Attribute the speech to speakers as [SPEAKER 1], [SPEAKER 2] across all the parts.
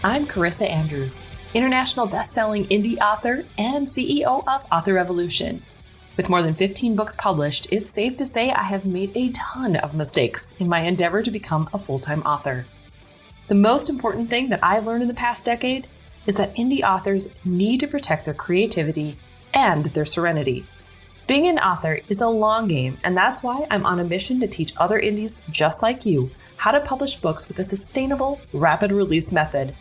[SPEAKER 1] I'm Carissa Andrews, international best-selling indie author and CEO of Author Revolution. With more than 15 books published, it's safe to say I have made a ton of mistakes in my endeavor to become a full-time author. The most important thing that I've learned in the past decade is that indie authors need to protect their creativity and their serenity. Being an author is a long game, and that's why I'm on a mission to teach other indies just like you how to publish books with a sustainable, rapid release method.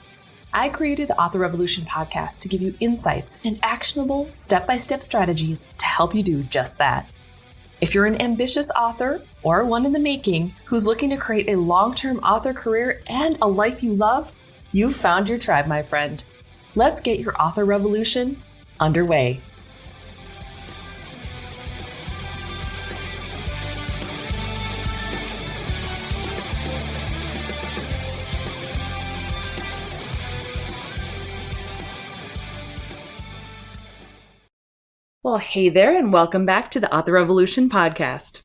[SPEAKER 1] I created the Author Revolution podcast to give you insights and actionable step-by-step strategies to help you do just that. If you're an ambitious author or one in the making who's looking to create a long-term author career and a life you love, you've found your tribe, my friend. Let's get your author revolution underway. Well, hey there, and welcome back to the Author Revolution podcast.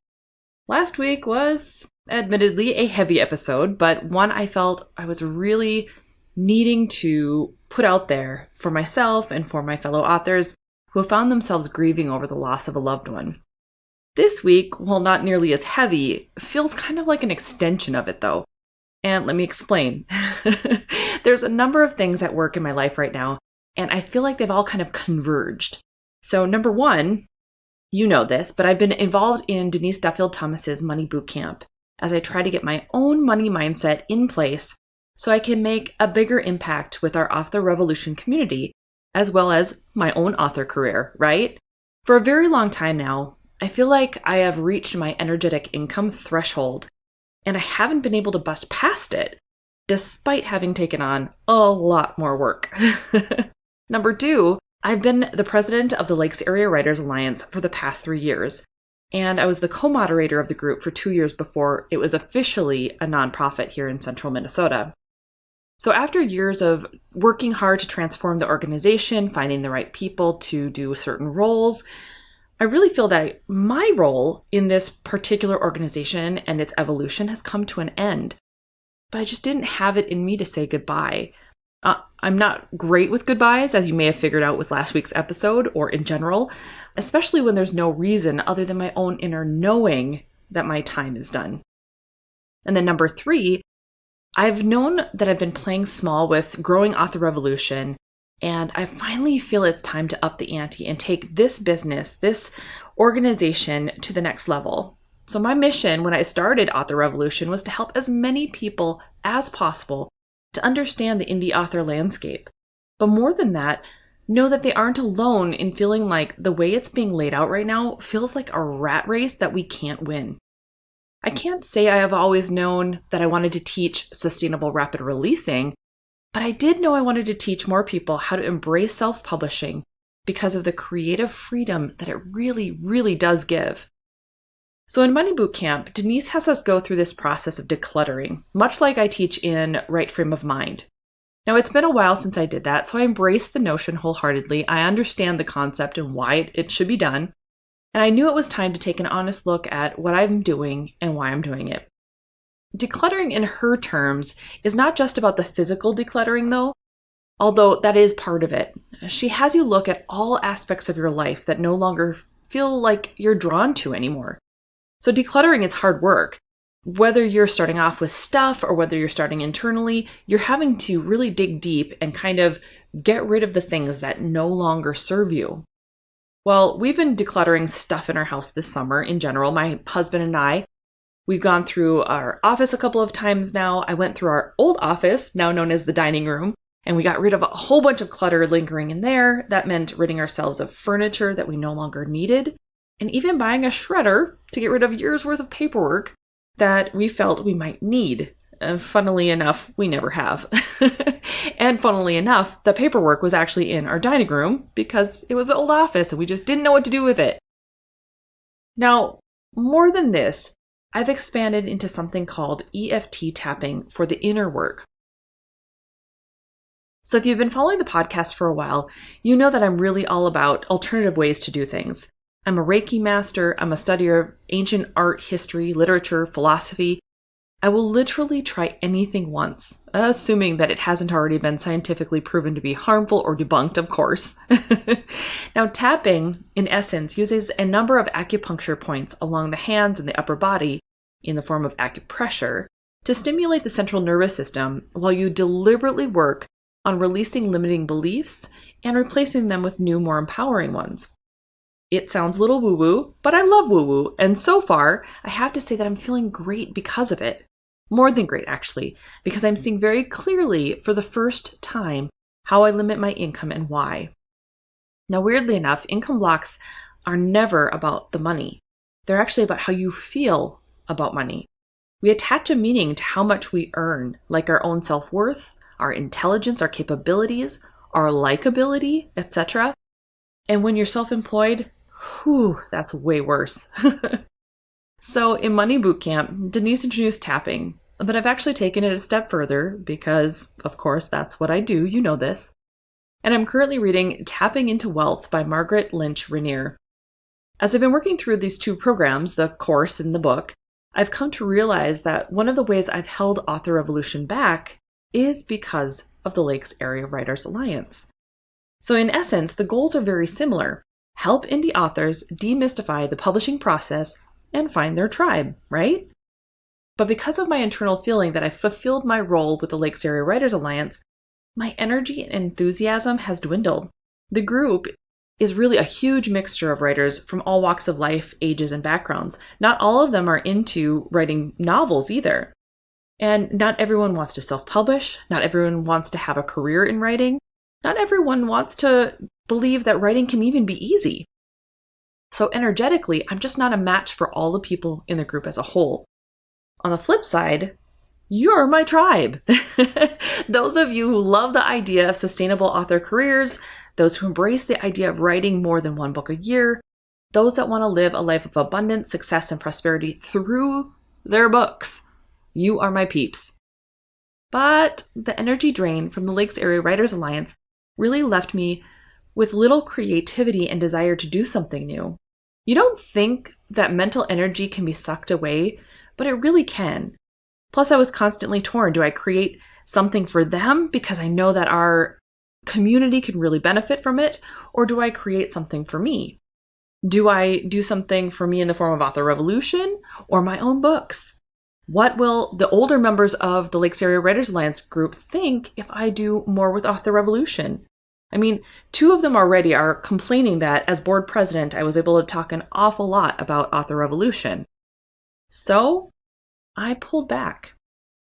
[SPEAKER 1] Last week was admittedly a heavy episode, but one I felt I was really needing to put out there for myself and for my fellow authors who have found themselves grieving over the loss of a loved one. This week, while not nearly as heavy, feels kind of like an extension of it though. And let me explain. There's a number of things at work in my life right now, and I feel like they've all kind of converged. So number one, you know this, but I've been involved in Denise Thomas's Money Bootcamp as I try to get my own money mindset in place so I can make a bigger impact with our Author Revolution community, as well as my own author career, right? For a very long time now, I feel like I have reached my energetic income threshold, and I haven't been able to bust past it, despite having taken on a lot more work. Number two, I've been the president of the Lakes Area Writers Alliance for the past 3 years, and I was the co-moderator of the group for 2 years before it was officially a nonprofit here in central Minnesota. So after years of working hard to transform the organization, finding the right people to do certain roles, I really feel that my role in this particular organization and its evolution has come to an end. But I just didn't have it in me to say goodbye. I'm not great with goodbyes, as you may have figured out with last week's episode, or in general, especially when there's no reason other than my own inner knowing that my time is done. And then number three, I've known that I've been playing small with growing Author Revolution, and I finally feel it's time to up the ante and take this business, this organization to the next level. So my mission when I started Author Revolution was to help as many people as possible to understand the indie author landscape. But more than that, know that they aren't alone in feeling like the way it's being laid out right now feels like a rat race that we can't win. I can't say I have always known that I wanted to teach sustainable rapid releasing, but I did know I wanted to teach more people how to embrace self-publishing because of the creative freedom that it really, really does give. So in Money Bootcamp, Denise has us go through this process of decluttering, much like I teach in Right Frame of Mind. Now, it's been a while since I did that, so I embrace the notion wholeheartedly. I understand the concept and why it should be done, and I knew it was time to take an honest look at what I'm doing and why I'm doing it. Decluttering in her terms is not just about the physical decluttering though, although that is part of it. She has you look at all aspects of your life that no longer feel like you're drawn to anymore. So decluttering is hard work. Whether you're starting off with stuff or whether you're starting internally, you're having to really dig deep and kind of get rid of the things that no longer serve you. Well, we've been decluttering stuff in our house this summer in general. My husband and I, we've gone through our office a couple of times now. I went through our old office, now known as the dining room, and we got rid of a whole bunch of clutter lingering in there. That meant ridding ourselves of furniture that we no longer needed, and even buying a shredder to get rid of years worth of paperwork that we felt we might need. Funnily enough, we never have. And funnily enough, the paperwork was actually in our dining room because it was the old office and we just didn't know what to do with it. Now, more than this, I've expanded into something called EFT tapping for the inner work. So if you've been following the podcast for a while, you know that I'm really all about alternative ways to do things. I'm a Reiki master, I'm a studier of ancient art, history, literature, philosophy, I will literally try anything once, assuming that it hasn't already been scientifically proven to be harmful or debunked, of course. Now, tapping, in essence, uses a number of acupuncture points along the hands and the upper body in the form of acupressure to stimulate the central nervous system while you deliberately work on releasing limiting beliefs and replacing them with new, more empowering ones. It sounds a little woo-woo, but I love woo-woo, and so far, I have to say that I'm feeling great because of it. More than great, actually, because I'm seeing very clearly for the first time how I limit my income and why. Now, weirdly enough, income blocks are never about the money. They're actually about how you feel about money. We attach a meaning to how much we earn, like our own self-worth, our intelligence, our capabilities, our likability, etc. And when you're self-employed, that's way worse. So in Money Bootcamp, Denise introduced tapping, but I've actually taken it a step further because, of course, that's what I do. You know this. And I'm currently reading Tapping into Wealth by Margaret Lynch Rainier. As I've been working through these two programs, the course and the book, I've come to realize that one of the ways I've held Author Revolution back is because of the Lakes Area Writers Alliance. So in essence, the goals are very similar. Help indie authors demystify the publishing process and find their tribe, right? But because of my internal feeling that I've fulfilled my role with the Lakes Area Writers Alliance, my energy and enthusiasm has dwindled. The group is really a huge mixture of writers from all walks of life, ages, and backgrounds. Not all of them are into writing novels either. And not everyone wants to self-publish. Not everyone wants to have a career in writing. Not everyone wants to believe that writing can even be easy. So energetically, I'm just not a match for all the people in the group as a whole. On the flip side, you're my tribe. Those of you who love the idea of sustainable author careers, those who embrace the idea of writing more than one book a year, those that want to live a life of abundance, success, and prosperity through their books. You are my peeps. But the energy drain from the Lakes Area Writers Alliance really left me with little creativity and desire to do something new. You don't think that mental energy can be sucked away, but it really can. Plus, I was constantly torn. Do I create something for them because I know that our community can really benefit from it, or do I create something for me? Do I do something for me in the form of Author Revolution or my own books? What will the older members of the Lakes Area Writers Alliance group think if I do more with Author Revolution? I mean, 2 of them already are complaining that as board president, I was able to talk an awful lot about Author Revolution. So I pulled back.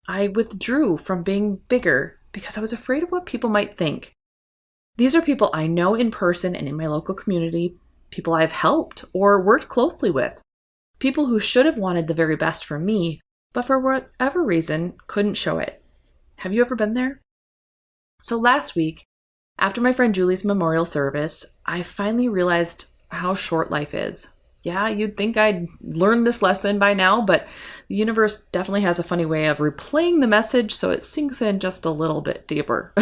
[SPEAKER 1] I withdrew from being bigger because I was afraid of what people might think. These are people I know in person and in my local community, people I've helped or worked closely with, people who should have wanted the very best for me, but for whatever reason couldn't show it. Have you ever been there? So last week, after my friend Julie's memorial service, I finally realized how short life is. Yeah, you'd think I'd learned this lesson by now, but the universe definitely has a funny way of replaying the message so it sinks in just a little bit deeper.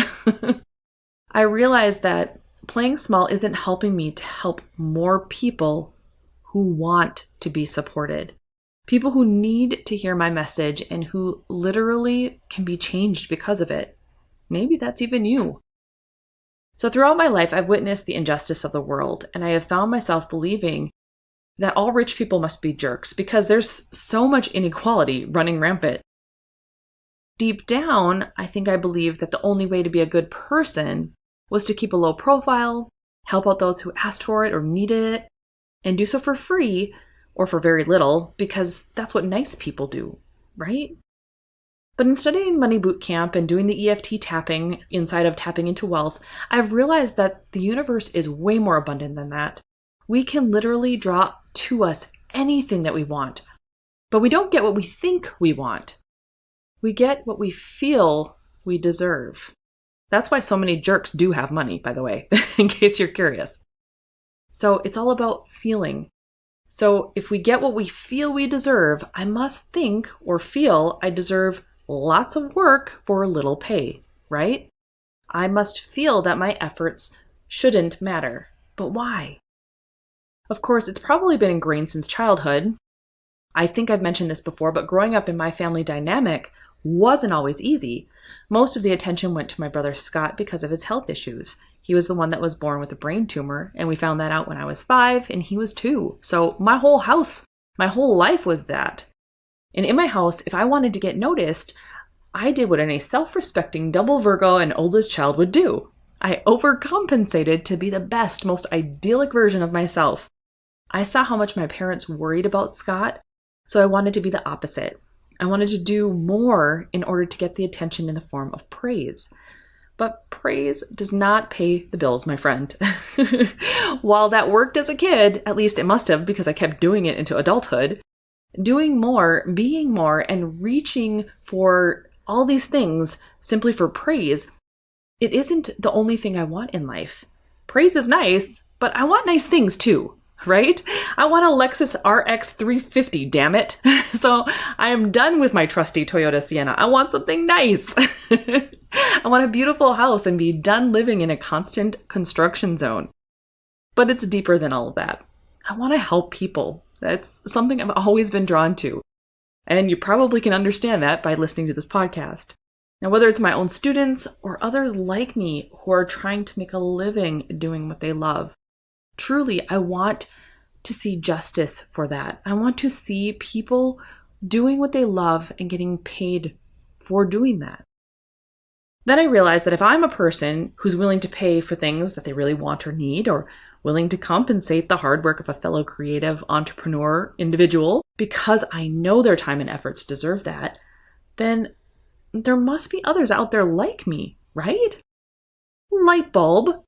[SPEAKER 1] I realized that playing small isn't helping me to help more people who want to be supported. People who need to hear my message and who literally can be changed because of it. Maybe that's even you. So throughout my life, I've witnessed the injustice of the world, and I have found myself believing that all rich people must be jerks because there's so much inequality running rampant. Deep down, I think I believed that the only way to be a good person was to keep a low profile, help out those who asked for it or needed it, and do so for free or for very little because that's what nice people do, right? But in studying Money Bootcamp and doing the EFT tapping inside of Tapping into Wealth, I've realized that the universe is way more abundant than that. We can literally draw to us anything that we want, but we don't get what we think we want. We get what we feel we deserve. That's why so many jerks do have money, by the way, in case you're curious. So it's all about feeling. So if we get what we feel we deserve, I must think or feel I deserve lots of work for little pay, right? I must feel that my efforts shouldn't matter. But why? Of course, it's probably been ingrained since childhood. I think I've mentioned this before, but growing up in my family dynamic wasn't always easy. Most of the attention went to my brother Scott because of his health issues. He was the one that was born with a brain tumor, and we found that out when I was 5 and he was 2. So my whole house, my whole life was that. And in my house, if I wanted to get noticed, I did what any self-respecting double Virgo and oldest child would do. I overcompensated to be the best, most idyllic version of myself. I saw how much my parents worried about Scott, so I wanted to be the opposite. I wanted to do more in order to get the attention in the form of praise. But praise does not pay the bills, my friend. While that worked as a kid, at least it must have because I kept doing it into adulthood, doing more, being more, and reaching for all these things simply for praise, it isn't the only thing I want in life. Praise is nice, but I want nice things too. Right? I want a Lexus RX 350, damn it. So I am done with my trusty Toyota Sienna. I want something nice. I want a beautiful house and be done living in a constant construction zone. But it's deeper than all of that. I want to help people. That's something I've always been drawn to. And you probably can understand that by listening to this podcast. Now, whether it's my own students or others like me who are trying to make a living doing what they love, truly, I want to see justice for that. I want to see people doing what they love and getting paid for doing that. Then I realized that if I'm a person who's willing to pay for things that they really want or need, or willing to compensate the hard work of a fellow creative entrepreneur individual because I know their time and efforts deserve that, then there must be others out there like me, right? Light bulb.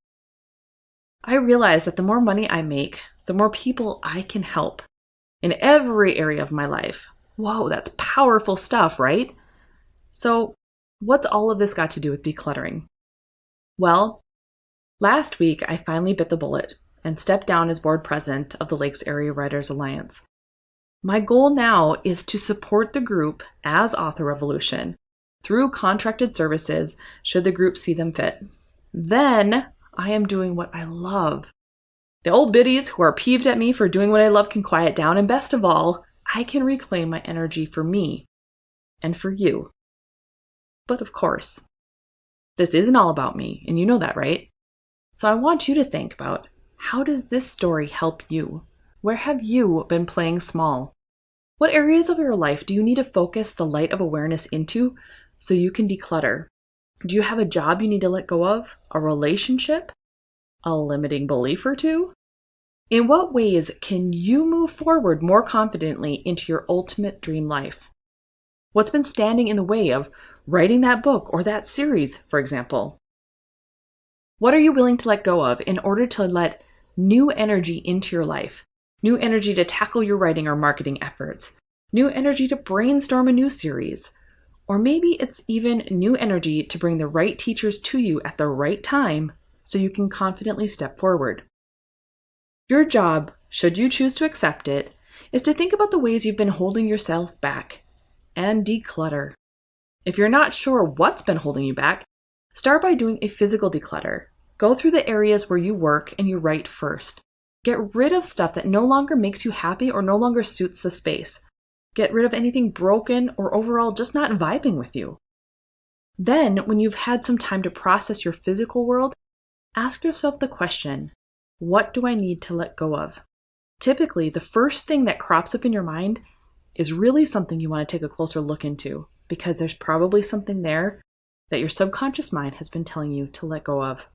[SPEAKER 1] I realize that the more money I make, the more people I can help in every area of my life. Whoa, that's powerful stuff, right? So, what's all of this got to do with decluttering? Well, last week I finally bit the bullet and stepped down as board president of the Lakes Area Writers Alliance. My goal now is to support the group as Author Revolution through contracted services should the group see them fit. Then I am doing what I love. The old biddies who are peeved at me for doing what I love can quiet down, and best of all, I can reclaim my energy for me and for you. But of course, this isn't all about me, and you know that, right? So I want you to think about, how does this story help you? Where have you been playing small? What areas of your life do you need to focus the light of awareness into so you can declutter? Do you have a job you need to let go of? A relationship? A limiting belief or two? In what ways can you move forward more confidently into your ultimate dream life? What's been standing in the way of writing that book or that series, for example? What are you willing to let go of in order to let new energy into your life? New energy to tackle your writing or marketing efforts? New energy to brainstorm a new series? Or maybe it's even new energy to bring the right teachers to you at the right time so you can confidently step forward. Your job, should you choose to accept it, is to think about the ways you've been holding yourself back and declutter. If you're not sure what's been holding you back, start by doing a physical declutter. Go through the areas where you work and you write first. Get rid of stuff that no longer makes you happy or no longer suits the space. Get rid of anything broken or overall just not vibing with you. Then, when you've had some time to process your physical world, ask yourself the question, what do I need to let go of? Typically, the first thing that crops up in your mind is really something you want to take a closer look into, because there's probably something there that your subconscious mind has been telling you to let go of.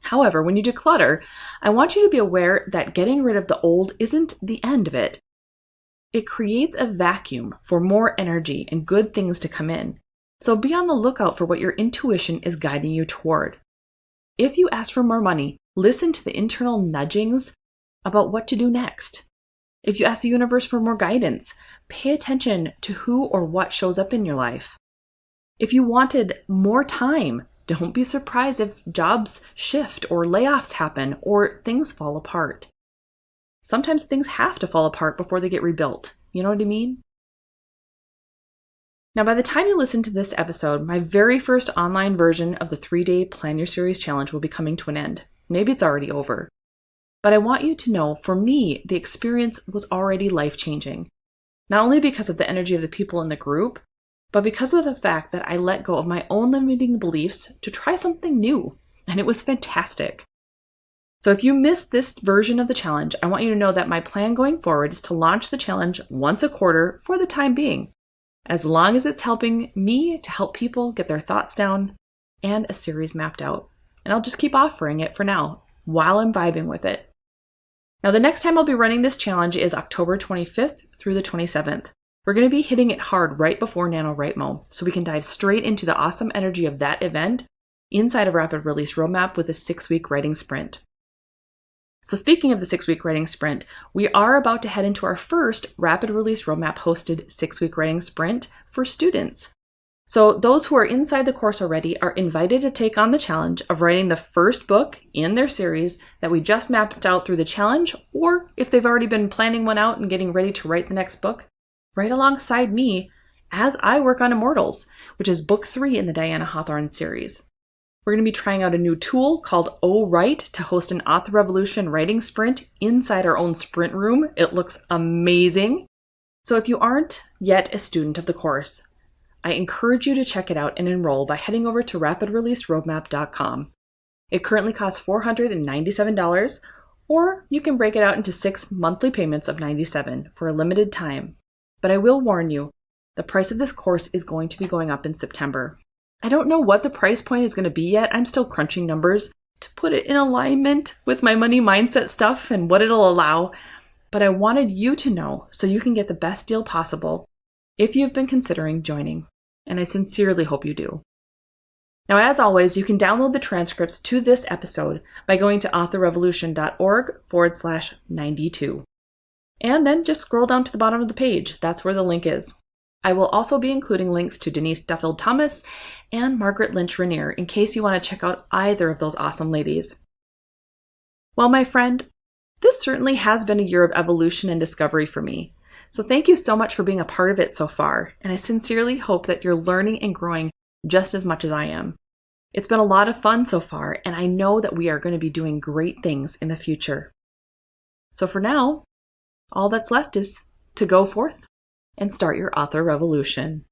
[SPEAKER 1] However, when you declutter, I want you to be aware that getting rid of the old isn't the end of it. It creates a vacuum for more energy and good things to come in. So be on the lookout for what your intuition is guiding you toward. If you ask for more money, listen to the internal nudgings about what to do next. If you ask the universe for more guidance, pay attention to who or what shows up in your life. If you wanted more time, don't be surprised if jobs shift or layoffs happen or things fall apart. Sometimes things have to fall apart before they get rebuilt. You know what I mean? Now, by the time you listen to this episode, my very first online version of the 3-day Plan Your Series Challenge will be coming to an end. Maybe it's already over. But I want you to know, for me, the experience was already life-changing. Not only because of the energy of the people in the group, but because of the fact that I let go of my own limiting beliefs to try something new, and it was fantastic. So if you missed this version of the challenge, I want you to know that my plan going forward is to launch the challenge once a quarter for the time being, as long as it's helping me to help people get their thoughts down and a series mapped out. And I'll just keep offering it for now while I'm vibing with it. Now, the next time I'll be running this challenge is October 25th through the 27th. We're going to be hitting it hard right before NaNoWriMo, so we can dive straight into the awesome energy of that event inside of Rapid Release Roadmap with a 6-week writing sprint. So speaking of the 6-week writing sprint, we are about to head into our first Rapid Release Roadmap hosted 6-week writing sprint for students. So those who are inside the course already are invited to take on the challenge of writing the first book in their series that we just mapped out through the challenge, or if they've already been planning one out and getting ready to write the next book, right alongside me as I work on Immortals, which is book 3 in the Diana Hawthorne series. We're going to be trying out a new tool called Write to host an Author Revolution writing sprint inside our own sprint room. It looks amazing. So if you aren't yet a student of the course, I encourage you to check it out and enroll by heading over to rapidreleaseroadmap.com. It currently costs $497, or you can break it out into 6 monthly payments of $97 for a limited time. But I will warn you, the price of this course is going to be going up in September. I don't know what the price point is going to be yet. I'm still crunching numbers to put it in alignment with my money mindset stuff and what it'll allow. But I wanted you to know so you can get the best deal possible if you've been considering joining. And I sincerely hope you do. Now, as always, you can download the transcripts to this episode by going to authorrevolution.org/92. And then just scroll down to the bottom of the page. That's where the link is. I will also be including links to Denise Duffield-Thomas and Margaret Lynch-Rainier in case you want to check out either of those awesome ladies. Well, my friend, this certainly has been a year of evolution and discovery for me. So thank you so much for being a part of it so far, and I sincerely hope that you're learning and growing just as much as I am. It's been a lot of fun so far, and I know that we are going to be doing great things in the future. So for now, all that's left is to go forth and start your author revolution.